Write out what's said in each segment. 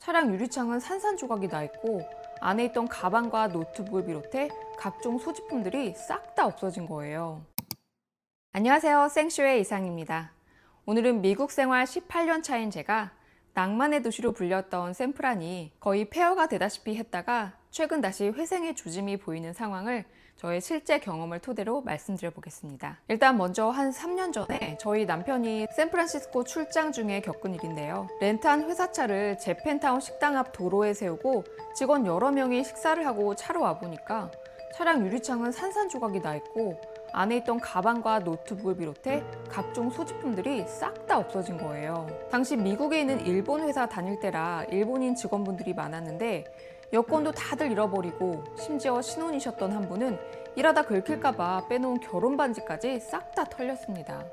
차량 유리창은 산산조각이 나 있고 안에 있던 가방과 노트북을 비롯해 각종 소지품들이 싹 다 없어진 거예요. 안녕하세요. 생쇼의 이상입니다. 오늘은 미국 생활 18년 차인 제가 낭만의 도시로 불렸던 샌프란이 거의 폐허가 되다시피 했다가 최근 다시 회생의 조짐이 보이는 상황을 저의 실제 경험을 토대로 말씀드려 보겠습니다. 일단 먼저 한 3년 전에 저희 남편이 샌프란시스코 출장 중에 겪은 일인데요. 렌트한 회사차를 재팬타운 식당 앞 도로에 세우고 직원 여러 명이 식사를 하고 차로 와보니까 차량 유리창은 산산조각이 나 있고 안에 있던 가방과 노트북을 비롯해 각종 소지품들이 싹 다 없어진 거예요. 당시 미국에 있는 일본 회사 다닐 때라 일본인 직원분들이 많았는데 여권도 다들 잃어버리고 심지어 신혼이셨던 한 분은 일하다 긁힐까봐 빼놓은 결혼 반지까지 싹 다 털렸습니다.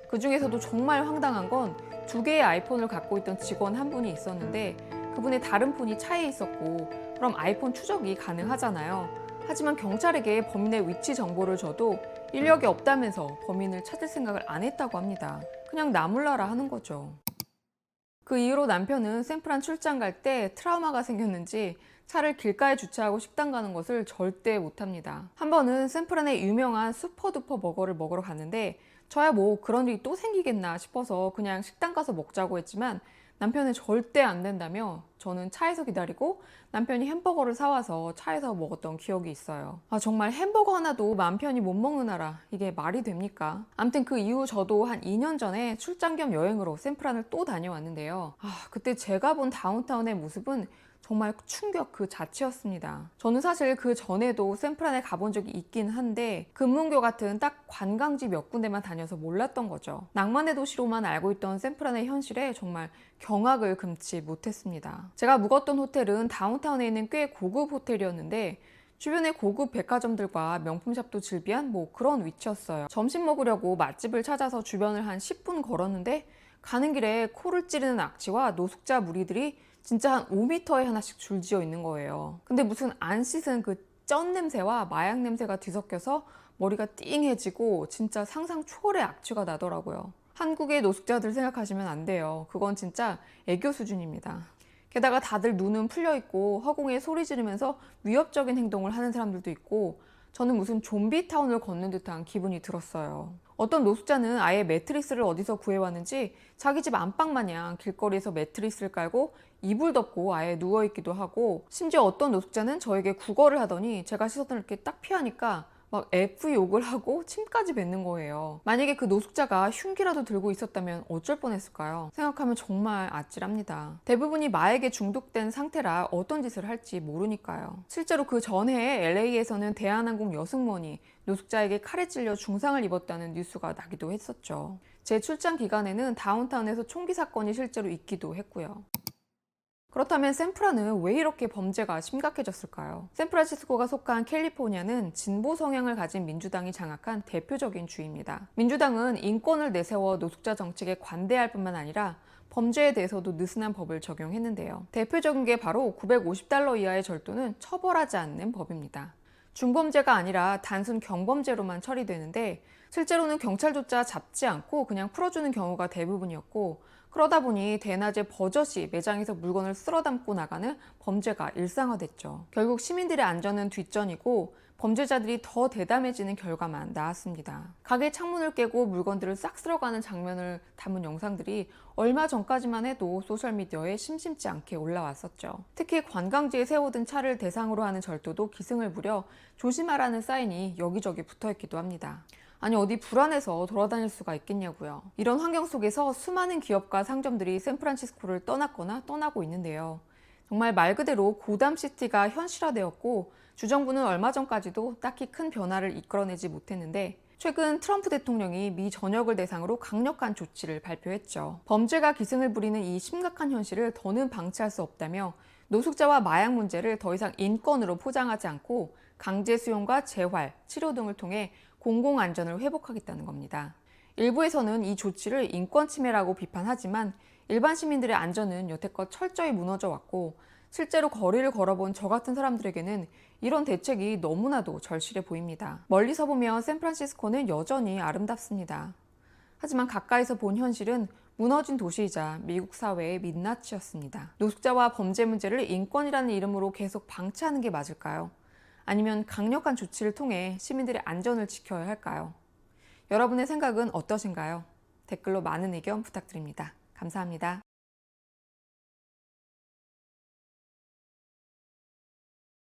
그 중에서도 정말 황당한 건 2개의 아이폰을 갖고 있던 직원 한 분이 있었는데 그분의 다른 폰이 차에 있었고 그럼 아이폰 추적이 가능하잖아요. 하지만 경찰에게 범인의 위치 정보를 줘도 인력이 없다면서 범인을 찾을 생각을 안 했다고 합니다. 그냥 나몰라라 하는 거죠. 그 이후로 남편은 샌프란 출장 갈 때 트라우마가 생겼는지 차를 길가에 주차하고 식당 가는 것을 절대 못합니다. 한 번은 샌프란의 유명한 슈퍼두퍼 버거를 먹으러 갔는데 저야 뭐 그런 일이 또 생기겠나 싶어서 그냥 식당 가서 먹자고 했지만 남편은 절대 안 된다며 저는 차에서 기다리고 남편이 햄버거를 사와서 차에서 먹었던 기억이 있어요. 정말 햄버거 하나도 맘 편히 못 먹는 나라, 이게 말이 됩니까? 아무튼 그 이후 저도 한 2년 전에 출장 겸 여행으로 샌프란을 또 다녀왔는데요. 그때 제가 본 다운타운의 모습은 정말 충격 그 자체였습니다. 저는 사실 그 전에도 샌프란에 가본 적이 있긴 한데 금문교 같은 딱 관광지 몇 군데만 다녀서 몰랐던 거죠. 낭만의 도시로만 알고 있던 샌프란의 현실에 정말 경악을 금치 못했습니다. 제가 묵었던 호텔은 다운타운에 있는 꽤 고급 호텔이었는데 주변에 고급 백화점들과 명품샵도 즐비한 뭐 그런 위치였어요. 점심 먹으려고 맛집을 찾아서 주변을 한 10분 걸었는데 가는 길에 코를 찌르는 악취와 노숙자 무리들이 진짜 한 5m에 하나씩 줄지어 있는 거예요. 근데 무슨 안 씻은 그 쩐 냄새와 마약 냄새가 뒤섞여서 머리가 띵해지고 진짜 상상 초월의 악취가 나더라고요. 한국의 노숙자들 생각하시면 안 돼요. 그건 진짜 애교 수준입니다. 게다가 다들 눈은 풀려있고 허공에 소리 지르면서 위협적인 행동을 하는 사람들도 있고 저는 무슨 좀비 타운을 걷는 듯한 기분이 들었어요. 어떤 노숙자는 아예 매트리스를 어디서 구해왔는지 자기 집 안방 마냥 길거리에서 매트리스를 깔고 이불 덮고 아예 누워있기도 하고 심지어 어떤 노숙자는 저에게 국어를 하더니 제가 시선을 이렇게 딱 피하니까 막 F 욕을 하고 침까지 뱉는 거예요. 만약에 그 노숙자가 흉기라도 들고 있었다면 어쩔 뻔했을까요? 생각하면 정말 아찔합니다. 대부분이 마약에 중독된 상태라 어떤 짓을 할지 모르니까요. 실제로 그 전해에 LA에서는 대한항공 여승무원이 노숙자에게 칼에 찔려 중상을 입었다는 뉴스가 나기도 했었죠. 제 출장 기간에는 다운타운에서 총기 사건이 실제로 있기도 했고요. 그렇다면 샌프란은 왜 이렇게 범죄가 심각해졌을까요? 샌프란시스코가 속한 캘리포니아는 진보 성향을 가진 민주당이 장악한 대표적인 주입니다. 민주당은 인권을 내세워 노숙자 정책에 관대할 뿐만 아니라 범죄에 대해서도 느슨한 법을 적용했는데요. 대표적인 게 바로 $950 이하의 절도는 처벌하지 않는 법입니다. 중범죄가 아니라 단순 경범죄로만 처리되는데 실제로는 경찰조차 잡지 않고 그냥 풀어주는 경우가 대부분이었고 그러다 보니 대낮에 버젓이 매장에서 물건을 쓸어 담고 나가는 범죄가 일상화됐죠. 결국 시민들의 안전은 뒷전이고 범죄자들이 더 대담해지는 결과만 나왔습니다. 가게 창문을 깨고 물건들을 싹 쓸어가는 장면을 담은 영상들이 얼마 전까지만 해도 소셜미디어에 심심치 않게 올라왔었죠. 특히 관광지에 세워둔 차를 대상으로 하는 절도도 기승을 부려 조심하라는 사인이 여기저기 붙어있기도 합니다. 아니 어디 불안해서 돌아다닐 수가 있겠냐고요. 이런 환경 속에서 수많은 기업과 상점들이 샌프란시스코를 떠났거나 떠나고 있는데요. 정말 말 그대로 고담시티가 현실화되었고 주정부는 얼마 전까지도 딱히 큰 변화를 이끌어내지 못했는데 최근 트럼프 대통령이 미 전역을 대상으로 강력한 조치를 발표했죠. 범죄가 기승을 부리는 이 심각한 현실을 더는 방치할 수 없다며 노숙자와 마약 문제를 더 이상 인권으로 포장하지 않고 강제 수용과 재활, 치료 등을 통해 공공안전을 회복하겠다는 겁니다. 일부에서는 이 조치를 인권 침해라고 비판하지만 일반 시민들의 안전은 여태껏 철저히 무너져 왔고 실제로 거리를 걸어본 저 같은 사람들에게는 이런 대책이 너무나도 절실해 보입니다. 멀리서 보면 샌프란시스코는 여전히 아름답습니다. 하지만 가까이서 본 현실은 무너진 도시이자 미국 사회의 민낯이었습니다. 노숙자와 범죄 문제를 인권이라는 이름으로 계속 방치하는 게 맞을까요? 아니면 강력한 조치를 통해 시민들의 안전을 지켜야 할까요? 여러분의 생각은 어떠신가요? 댓글로 많은 의견 부탁드립니다. 감사합니다.